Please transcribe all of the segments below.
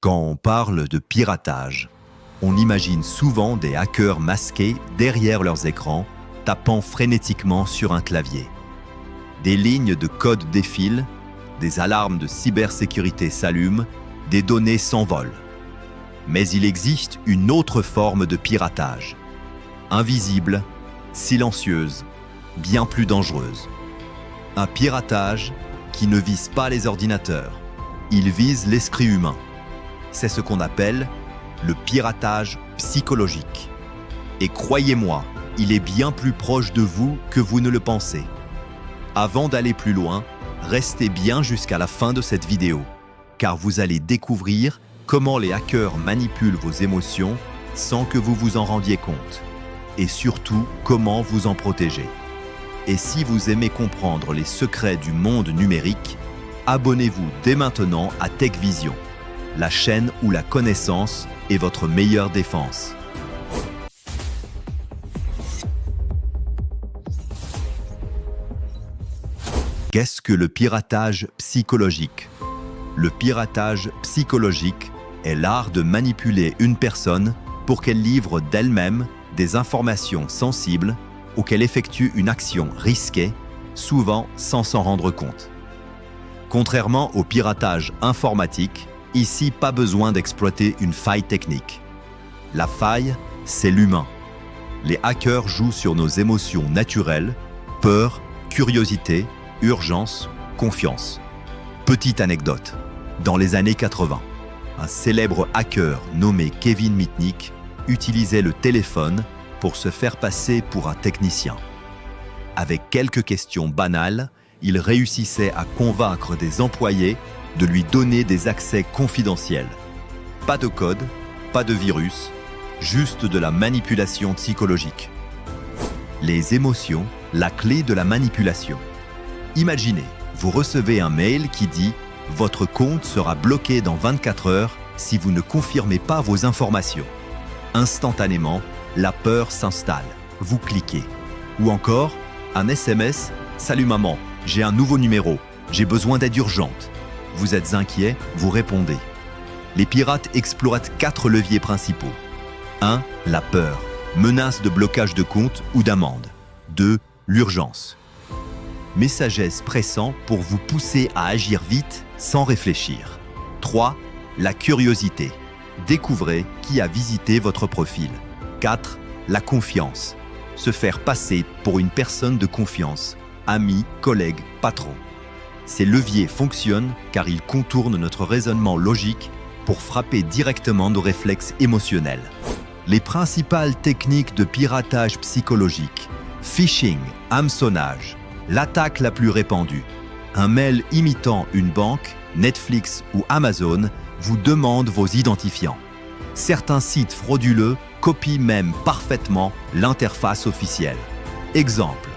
Quand on parle de piratage, on imagine souvent des hackers masqués derrière leurs écrans, tapant frénétiquement sur un clavier. Des lignes de code défilent, des alarmes de cybersécurité s'allument, des données s'envolent. Mais il existe une autre forme de piratage. Invisible, silencieuse, bien plus dangereuse. Un piratage qui ne vise pas les ordinateurs, il vise l'esprit humain. C'est ce qu'on appelle le piratage psychologique. Et croyez-moi, il est bien plus proche de vous que vous ne le pensez. Avant d'aller plus loin, restez bien jusqu'à la fin de cette vidéo, car vous allez découvrir comment les hackers manipulent vos émotions sans que vous vous en rendiez compte. Et surtout, comment vous en protéger. Et si vous aimez comprendre les secrets du monde numérique, abonnez-vous dès maintenant à TechVision, la chaîne où la connaissance est votre meilleure défense. Qu'est-ce que le piratage psychologique? Le piratage psychologique est l'art de manipuler une personne pour qu'elle livre d'elle-même des informations sensibles ou qu'elle effectue une action risquée, souvent sans s'en rendre compte. Contrairement au piratage informatique, ici pas besoin d'exploiter une faille technique. La faille, c'est l'humain. Les hackers jouent sur nos émotions naturelles, peur, curiosité, urgence, confiance. Petite anecdote, dans les années 80, un célèbre hacker nommé Kevin Mitnick utilisait le téléphone pour se faire passer pour un technicien. Avec quelques questions banales, il réussissait à convaincre des employés de lui donner des accès confidentiels. Pas de code, pas de virus, juste de la manipulation psychologique. Les émotions, la clé de la manipulation. Imaginez, vous recevez un mail qui dit « Votre compte sera bloqué dans 24 heures si vous ne confirmez pas vos informations ». Instantanément, la peur s'installe. Vous cliquez. Ou encore, un SMS « Salut maman, j'ai un nouveau numéro, j'ai besoin d'aide urgente ». Vous êtes inquiet, vous répondez. Les pirates exploitent 4 leviers principaux. 1. La peur, menace de blocage de compte ou d'amende. 2. L'urgence. Messages pressants pour vous pousser à agir vite sans réfléchir. 3. La curiosité. Découvrez qui a visité votre profil. 4. La confiance. Se faire passer pour une personne de confiance, ami, collègue, patron. Ces leviers fonctionnent car ils contournent notre raisonnement logique pour frapper directement nos réflexes émotionnels. Les principales techniques de piratage psychologique: phishing, hameçonnage. L'attaque la plus répandue. Un mail imitant une banque, Netflix ou Amazon vous demande vos identifiants. Certains sites frauduleux copient même parfaitement l'interface officielle. Exemple,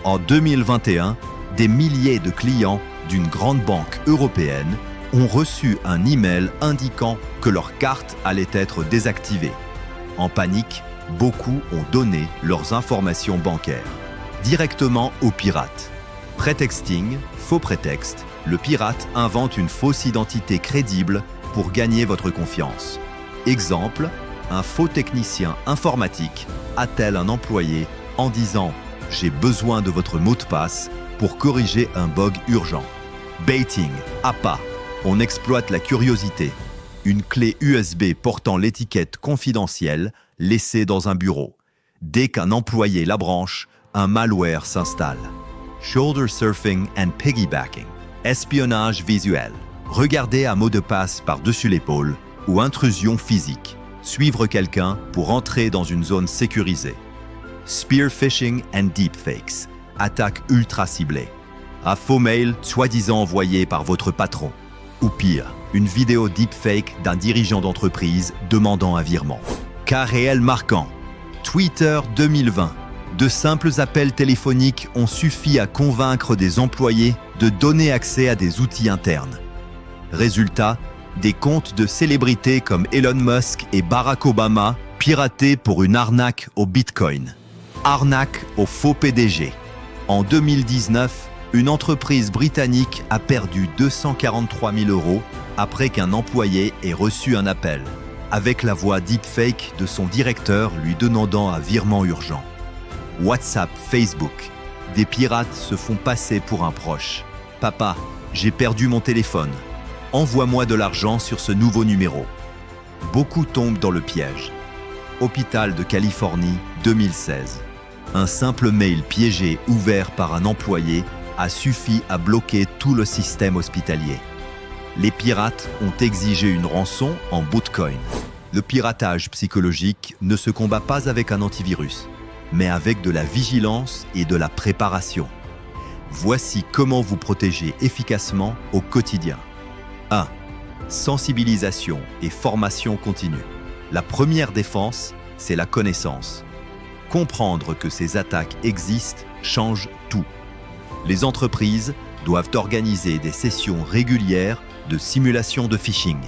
en 2021, des milliers de clients d'une grande banque européenne ont reçu un email indiquant que leur carte allait être désactivée. En panique, beaucoup ont donné leurs informations bancaires directement aux pirates. Prétexting, faux prétexte, le pirate invente une fausse identité crédible pour gagner votre confiance. Exemple, un faux technicien informatique attelle un employé en disant « J'ai besoin de votre mot de passe pour corriger un bug urgent ». Baiting, appât, on exploite la curiosité. Une clé USB portant l'étiquette confidentielle laissée dans un bureau. Dès qu'un employé la branche, un malware s'installe. Shoulder surfing and piggybacking, espionnage visuel. Regarder un mot de passe par-dessus l'épaule ou intrusion physique. Suivre quelqu'un pour entrer dans une zone sécurisée. Spear phishing and deepfakes, attaque ultra ciblée. Un faux mail soi-disant envoyé par votre patron. Ou pire, une vidéo deepfake d'un dirigeant d'entreprise demandant un virement. Cas réel marquant. Twitter 2020. De simples appels téléphoniques ont suffi à convaincre des employés de donner accès à des outils internes. Résultat, des comptes de célébrités comme Elon Musk et Barack Obama piratés pour une arnaque au Bitcoin. Arnaque au faux PDG. En 2019, une entreprise britannique a perdu 243 000 € après qu'un employé ait reçu un appel, avec la voix deepfake de son directeur lui demandant un virement urgent. WhatsApp, Facebook. Des pirates se font passer pour un proche. « Papa, j'ai perdu mon téléphone. Envoie-moi de l'argent sur ce nouveau numéro. » Beaucoup tombent dans le piège. Hôpital de Californie, 2016. Un simple mail piégé ouvert par un employé a suffi à bloquer tout le système hospitalier. Les pirates ont exigé une rançon en Bitcoin. Le piratage psychologique ne se combat pas avec un antivirus, mais avec de la vigilance et de la préparation. Voici comment vous protéger efficacement au quotidien. 1. Sensibilisation et formation continue. La première défense, c'est la connaissance. Comprendre que ces attaques existent change tout. Les entreprises doivent organiser des sessions régulières de simulation de phishing.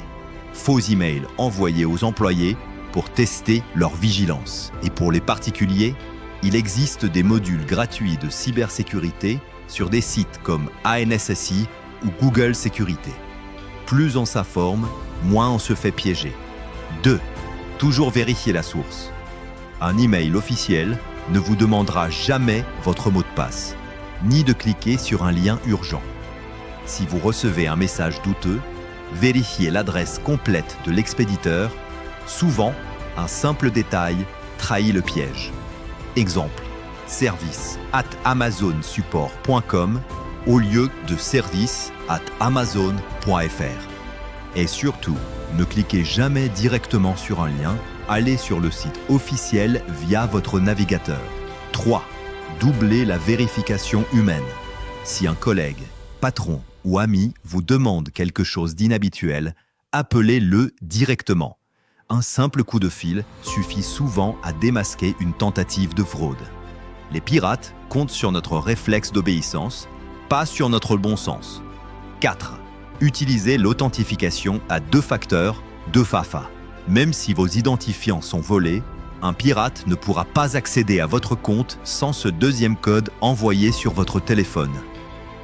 Faux emails envoyés aux employés pour tester leur vigilance. Et pour les particuliers, il existe des modules gratuits de cybersécurité sur des sites comme ANSSI ou Google Sécurité. Plus on s'informe, moins on se fait piéger. 2. Toujours vérifier la source. Un email officiel ne vous demandera jamais votre mot de passe, ni de cliquer sur un lien urgent. Si vous recevez un message douteux, vérifiez l'adresse complète de l'expéditeur. Souvent, un simple détail trahit le piège. Exemple, service@amazonsupport.com au lieu de service@amazon.fr. Et surtout, ne cliquez jamais directement sur un lien, allez sur le site officiel via votre navigateur. 3. Doublez la vérification humaine. Si un collègue, patron ou ami vous demande quelque chose d'inhabituel, appelez-le directement. Un simple coup de fil suffit souvent à démasquer une tentative de fraude. Les pirates comptent sur notre réflexe d'obéissance, pas sur notre bon sens. 4. Utilisez l'authentification à 2 facteurs, 2 FAFA. Même si vos identifiants sont volés, un pirate ne pourra pas accéder à votre compte sans ce deuxième code envoyé sur votre téléphone.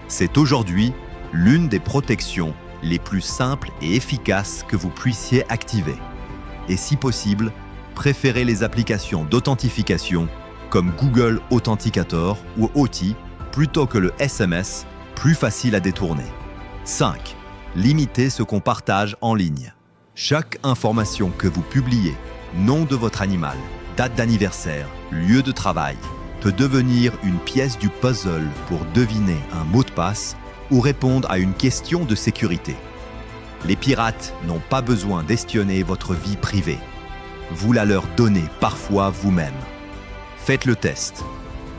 C'est aujourd'hui l'une des protections les plus simples et efficaces que vous puissiez activer. Et si possible, préférez les applications d'authentification comme Google Authenticator ou Authy plutôt que le SMS, plus facile à détourner. 5. Limitez ce qu'on partage en ligne. Chaque information que vous publiez, nom de votre animal, date d'anniversaire, lieu de travail, peut devenir une pièce du puzzle pour deviner un mot de passe ou répondre à une question de sécurité. Les pirates n'ont pas besoin d'espionner votre vie privée. Vous la leur donnez parfois vous-même. Faites le test.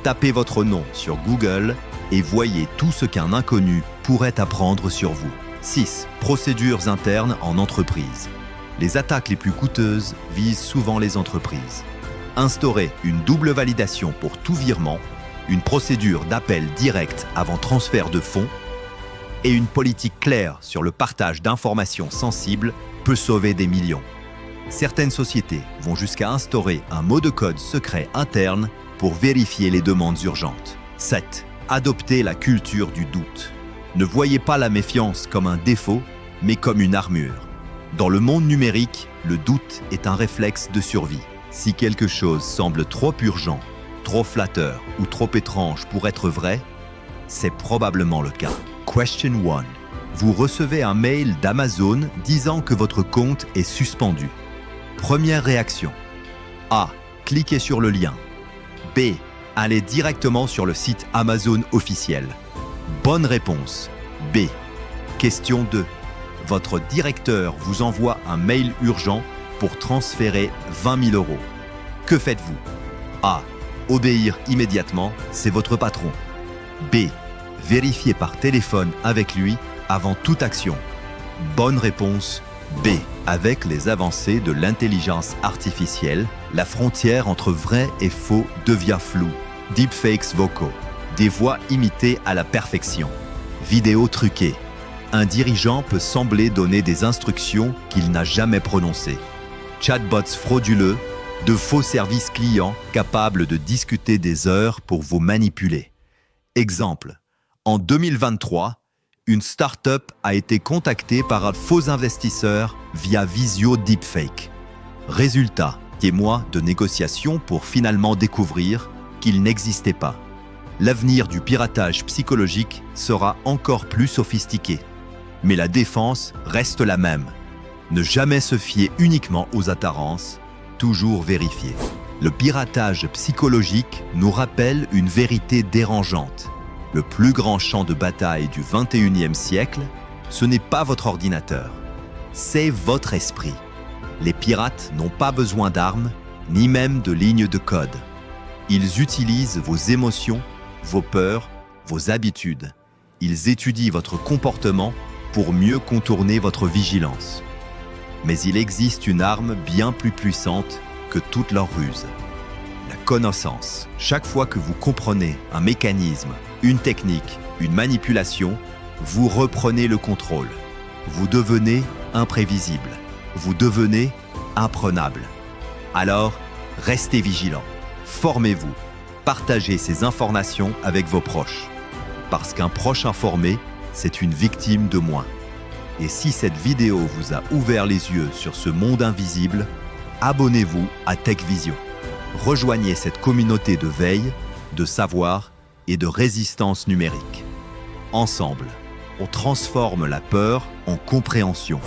Tapez votre nom sur Google et voyez tout ce qu'un inconnu pourrait apprendre sur vous. 6. Procédures internes en entreprise. Les attaques les plus coûteuses visent souvent les entreprises. Instaurez une double validation pour tout virement, une procédure d'appel direct avant transfert de fonds et une politique claire sur le partage d'informations sensibles peut sauver des millions. Certaines sociétés vont jusqu'à instaurer un mot de code secret interne pour vérifier les demandes urgentes. 7. Adoptez la culture du doute. Ne voyez pas la méfiance comme un défaut, mais comme une armure. Dans le monde numérique, le doute est un réflexe de survie. Si quelque chose semble trop urgent, trop flatteur ou trop étrange pour être vrai, c'est probablement le cas. Question 1. Vous recevez un mail d'Amazon disant que votre compte est suspendu. Première réaction. A. Cliquez sur le lien. B. Allez directement sur le site Amazon officiel. Bonne réponse. B. Question 2. Votre directeur vous envoie un mail urgent pour transférer 20 000 €. Que faites-vous? A. Obéir immédiatement, c'est votre patron. B. Vérifiez par téléphone avec lui avant toute action. Bonne réponse. B. Avec les avancées de l'intelligence artificielle, la frontière entre vrai et faux devient floue. Deepfakes vocaux, des voix imitées à la perfection. Vidéos truquées. Un dirigeant peut sembler donner des instructions qu'il n'a jamais prononcées. Chatbots frauduleux, de faux services clients capables de discuter des heures pour vous manipuler. Exemple, en 2023, une start-up a été contactée par un faux investisseur via Visio Deepfake. Résultat, 6 mois de négociations pour finalement découvrir qu'il n'existait pas. L'avenir du piratage psychologique sera encore plus sophistiqué. Mais la défense reste la même. Ne jamais se fier uniquement aux apparences, toujours vérifier. Le piratage psychologique nous rappelle une vérité dérangeante. Le plus grand champ de bataille du 21e siècle, ce n'est pas votre ordinateur, c'est votre esprit. Les pirates n'ont pas besoin d'armes, ni même de lignes de code. Ils utilisent vos émotions, vos peurs, vos habitudes. Ils étudient votre comportement pour mieux contourner votre vigilance. Mais il existe une arme bien plus puissante que toutes leurs ruses. La connaissance. Chaque fois que vous comprenez un mécanisme, une technique, une manipulation, vous reprenez le contrôle. Vous devenez imprévisible. Vous devenez imprenable. Alors, restez vigilant. Formez-vous. Partagez ces informations avec vos proches. Parce qu'un proche informé, c'est une victime de moins. Et si cette vidéo vous a ouvert les yeux sur ce monde invisible, abonnez-vous à TechVision. Rejoignez cette communauté de veille, de savoir et de résistance numérique. Ensemble, on transforme la peur en compréhension.